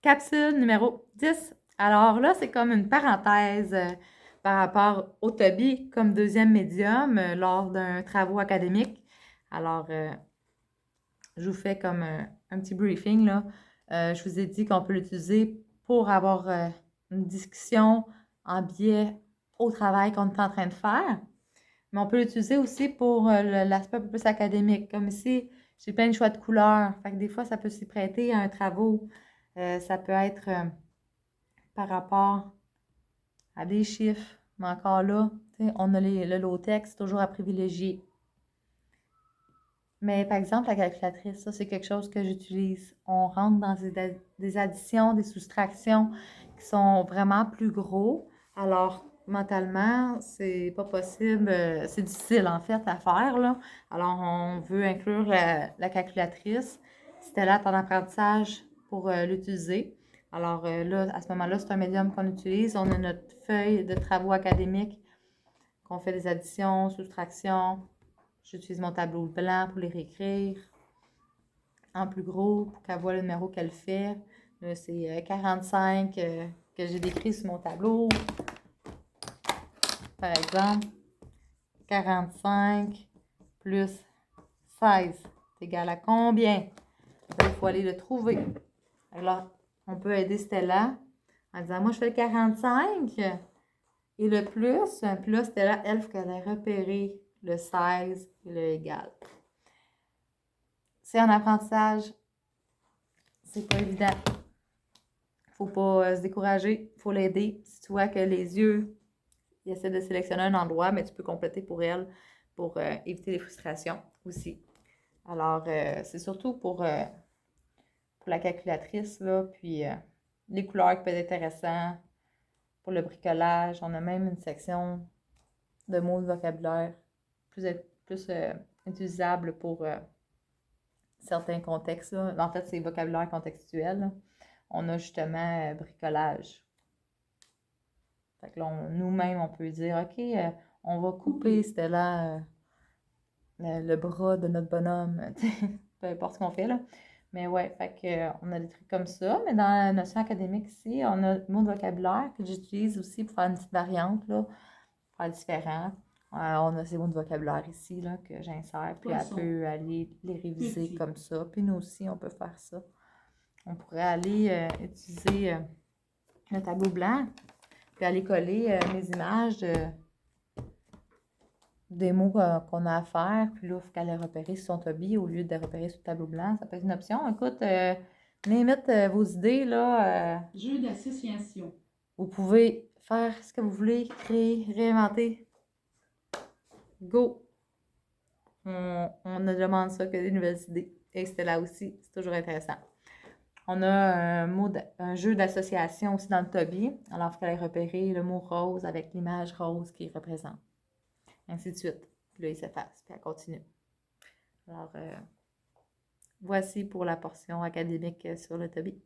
Capsule numéro 10. Alors là, c'est comme une parenthèse par rapport au Toby comme deuxième médium lors d'un travaux académique. Alors, je vous fais comme un petit briefing là. Je vous ai dit qu'on peut l'utiliser pour avoir une discussion en biais au travail qu'on est en train de faire. Mais on peut l'utiliser aussi pour l'aspect un peu plus académique. Comme ici, j'ai plein de choix de couleurs. Fait que des fois, ça peut s'y prêter à un travaux. Ça peut être par rapport à des chiffres. Mais encore là, on a le low-tech, c'est toujours à privilégier. Mais par exemple, la calculatrice, ça, c'est quelque chose que j'utilise. On rentre dans des additions, des soustractions qui sont vraiment plus gros. Alors, mentalement, c'est pas possible, c'est difficile en fait à faire, là. Alors, on veut inclure la calculatrice. C'était là ton apprentissage pour l'utiliser. Alors là, à ce moment-là, c'est un médium qu'on utilise. On a notre feuille de travaux académiques qu'on fait des additions, soustractions. J'utilise mon tableau blanc pour les réécrire en plus gros pour qu'elle voit le numéro qu'elle fait. Là, c'est 45 que j'ai décrit sur mon tableau. Par exemple, 45 plus 16 est égal à combien? Il faut aller le trouver. Alors, on peut aider Stella en disant, moi, je fais le 45 et le plus. Puis là, Stella, elle, il faut qu'elle ait repéré le 16 et le égal. C'est un apprentissage. C'est pas évident. Faut pas se décourager. Faut l'aider. Si tu vois que les yeux, ils essaient de sélectionner un endroit, mais tu peux compléter pour elle pour éviter les frustrations aussi. Alors, c'est surtout pour la calculatrice, là, puis les couleurs qui peuvent être intéressantes, pour le bricolage. On a même une section de mots de vocabulaire plus utilisable pour certains contextes. Là. En fait, c'est vocabulaire contextuel. Là. On a justement bricolage. Fait que là, nous-mêmes, on peut dire, OK, on va couper, c'était là le bras de notre bonhomme, peu importe ce qu'on fait, là. Mais ouais, fait que, on a des trucs comme ça. Mais dans la notion académique ici, on a le mot de vocabulaire que j'utilise aussi pour faire une petite variante, là, pour faire différent. On a ces mots de vocabulaire ici, là, que j'insère, puis elle peut aller les réviser comme ça. Puis nous aussi, on peut faire ça. On pourrait aller utiliser le tableau blanc, puis aller coller mes images des mots qu'on a à faire, puis là, il faut qu'elle les repérer sur son Toby au lieu de les repérer sur le tableau blanc. Ça peut être une option. Écoute, limite vos idées, là. Jeu d'association. Vous pouvez faire ce que vous voulez, créer, réinventer. Go! On ne demande ça que des nouvelles idées. Et c'était là aussi, c'est toujours intéressant. On a un jeu d'association aussi dans le Toby. Alors, il faut qu'elle ait repéré le mot rose avec l'image rose qu'il représente. Ainsi de suite. Puis là, il s'efface, puis elle continue. Alors, voici pour la portion académique sur le Toby.